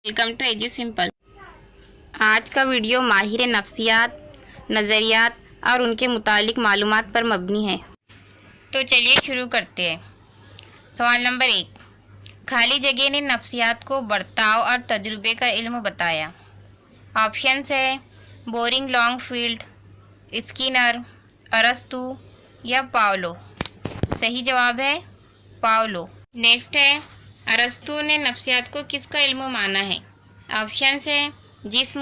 Welcome to ایجو simple. آج کا video ماہر نفسیات، نظریات اور ان کے متعلق معلومات پر مبنی ہے۔ تو چلیے شروع کرتے ہیں۔ سوال نمبر 1، خالی جگہ نے نفسیات کو برتاؤ اور تجربے کا علم بتایا۔ آپشنز ہے بورنگ لانگ فیلڈ، اسکینر، ارسطو یا پاولو۔ صحیح جواب ہے پاولو۔ نیکسٹ ہے ارسطو نے نفسیات کو کس کا علم مانا ہے؟ آپشنز ہے جسم،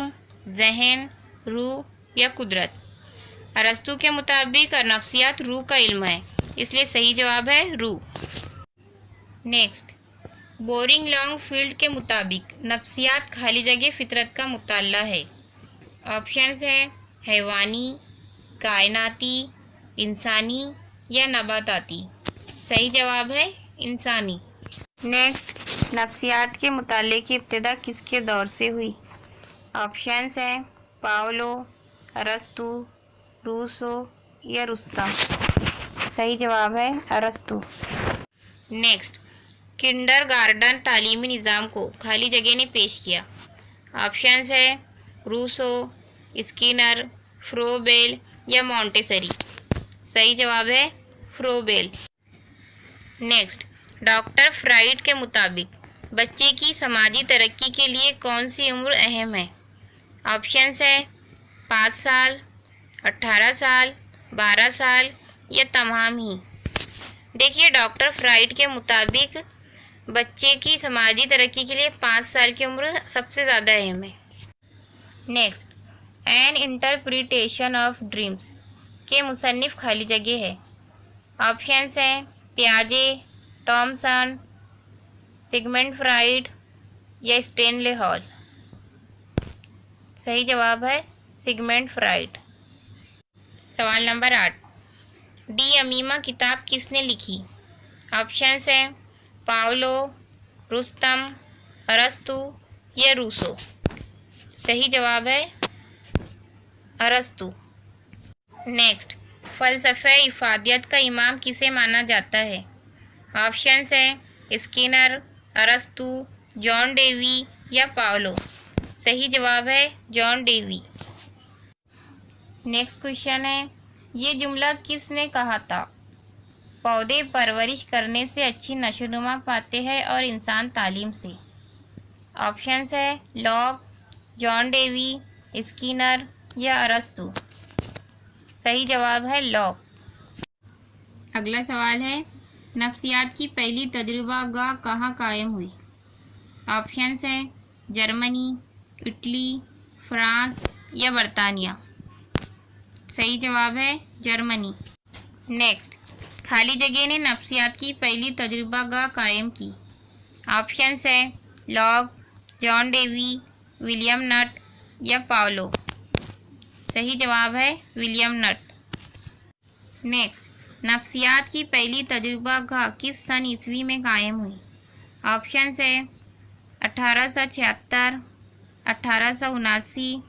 ذہن، روح یا قدرت۔ ارسطو کے مطابق نفسیات روح کا علم ہے، اس لیے صحیح جواب ہے روح۔ نیکسٹ، بورنگ لانگ فیلڈ کے مطابق نفسیات خالی جگہ فطرت کا مطالعہ ہے۔ آپشنز ہے حیوانی، کائناتی، انسانی یا نباتاتی۔ صحیح جواب ہے انسانی۔ نیکسٹ، نفسیات کے مطالعے کی ابتدا کس کے دور سے ہوئی؟ آپشنز ہے پاولو، ارسطو، روسو یا رستم۔ صحیح جواب ہے ارسطو۔ نیکسٹ، کنڈر گارڈن تعلیمی نظام کو خالی جگہ نے پیش کیا۔ آپشنز ہے روسو، اسکینر، فروبیل یا مونٹیسری۔ صحیح جواب ہے فروبیل۔ نیکسٹ، ڈاکٹر فرائیڈ کے مطابق بچے کی سماجی ترقی کے لیے کون سی عمر اہم ہے؟ آپشنز ہے 5 سال، 18 سال، 12 سال یا تمام ہی۔ دیکھیے ڈاکٹر فرائیڈ کے مطابق بچے کی سماجی ترقی کے لیے 5 سال کی عمر سب سے زیادہ اہم ہے۔ Next, an interpretation of dreams کے مصنف خالی جگہ ہے۔ آپشنز ہیں پیاجے، ٹامسن، سگمنڈ فرائیڈ یا اسٹینلے ہال۔ صحیح جواب ہے سگمنڈ فرائیڈ۔ سوال نمبر 8، ڈی امیما کتاب کس نے لکھی؟ آپشنز ہیں پاولو، رستم، ارسطو یا روسو۔ صحیح جواب ہے ارسطو۔ نیکسٹ، فلسفہ افادیت کا امام کسے مانا جاتا ہے؟ آپشنز ہیں اسکینر، ارسطو، جان ڈیوی یا پاولو۔ صحیح جواب ہے جان ڈیوی۔ نیکسٹ کوشچن ہے یہ جملہ کس نے کہا تھا؟ پودے پرورش کرنے سے اچھی نشو و نما پاتے ہیں اور انسان تعلیم سے۔ آپشنز ہے لاک، جان ڈیوی، اسکینر یا ارسطو۔ صحیح جواب ہے لاک۔ اگلا سوال ہے نفسیات کی پہلی تجربہ گاہ کہاں قائم ہوئی؟ آپشنز ہیں جرمنی، اٹلی، فرانس یا برطانیہ۔ صحیح جواب ہے جرمنی۔ نیکسٹ، خالی جگہ نے نفسیات کی پہلی تجربہ گاہ قائم کی۔ آپشنز ہیں لاک، جان ڈیوی، ولیم نٹ یا پاولو۔ صحیح جواب ہے ولیم نٹ۔ نیکسٹ، نفسیات کی پہلی تجربہ گاہ کس سن عیسوی میں قائم ہوئی؟ آپشنز ہیں 1876، 1879،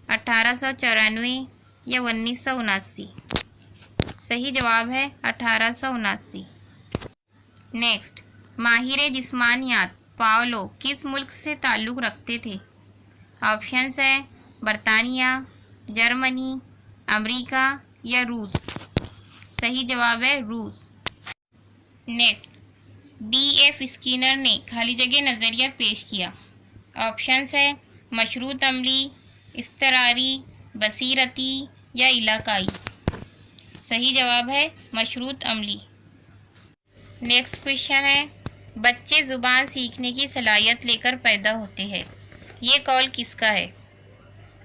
1894 یا 1979۔ صحیح جواب ہے 1879۔ نیکسٹ، ماہر جسمانیات پاولو کس ملک سے تعلق رکھتے تھے؟ آپشنز ہیں برطانیہ، جرمنی، امریکہ یا روس۔ صحیح جواب ہے روس۔ نیکسٹ، ڈی ایف اسکینر نے خالی جگہ نظریہ پیش کیا۔ آپشنز ہے مشروط عملی، اضطراری، بصیرتی یا علاقائی۔ صحیح جواب ہے مشروط عملی۔ نیکسٹ کوشچن ہے بچے زبان سیکھنے کی صلاحیت لے کر پیدا ہوتے ہیں، یہ قول کس کا ہے؟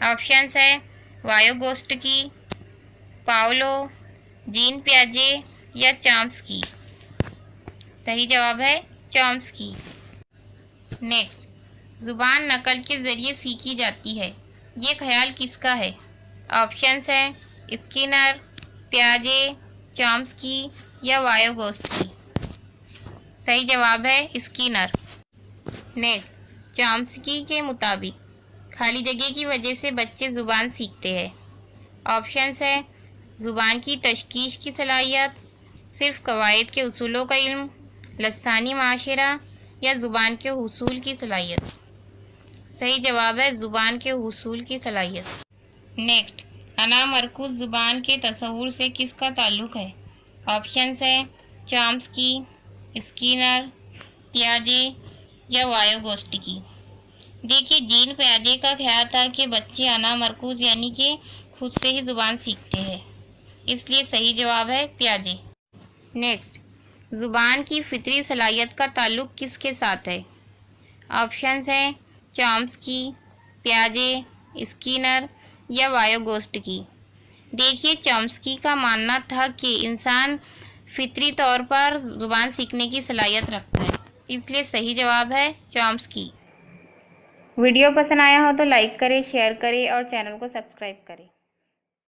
آپشنز ہے وایوگوسٹکی، پاولو، جین پیاجے یا چامسکی۔ صحیح جواب ہے چامسکی۔ نیکسٹ، زبان نقل کے ذریعے سیکھی جاتی ہے، یہ خیال کس کا ہے؟ آپشنز ہیں اسکینر، پیاجے، چامسکی یا وایوگوسٹکی۔ صحیح جواب ہے اسکینر۔ نیکسٹ، چامسکی کے مطابق خالی جگہ کی وجہ سے بچے زبان سیکھتے ہیں۔ آپشنز ہیں زبان کی تشخیص کی صلاحیت، صرف قواعد کے اصولوں کا علم، لسانی معاشرہ یا زبان کے حصول کی صلاحیت۔ صحیح جواب ہے زبان کے حصول کی صلاحیت۔ نیکسٹ، انا مرکوز زبان کے تصور سے کس کا تعلق ہے؟ آپشنس ہے چامسکی، اسکینر، پیاجے یا وایوگوسٹکی۔ دیکھیے جین پیاجے کا خیال تھا کہ بچے انا مرکوز یعنی کہ خود سے ہی زبان سیکھتے ہیں، اس لیے صحیح جواب ہے پیاجے۔ نیکسٹ، زبان کی فطری صلاحیت کا تعلق کس کے ساتھ ہے؟ آپشنس ہیں چامسکی، پیاجے، اسکینر یا وایوگوسٹکی۔ دیکھیے چامسکی کا ماننا تھا کہ انسان فطری طور پر زبان سیکھنے کی صلاحیت رکھتا ہے، اس لیے صحیح جواب ہے چامسکی۔ ویڈیو پسند آیا ہو تو لائک کریں، شیئر کریں اور چینل کو سبسکرائب کریں۔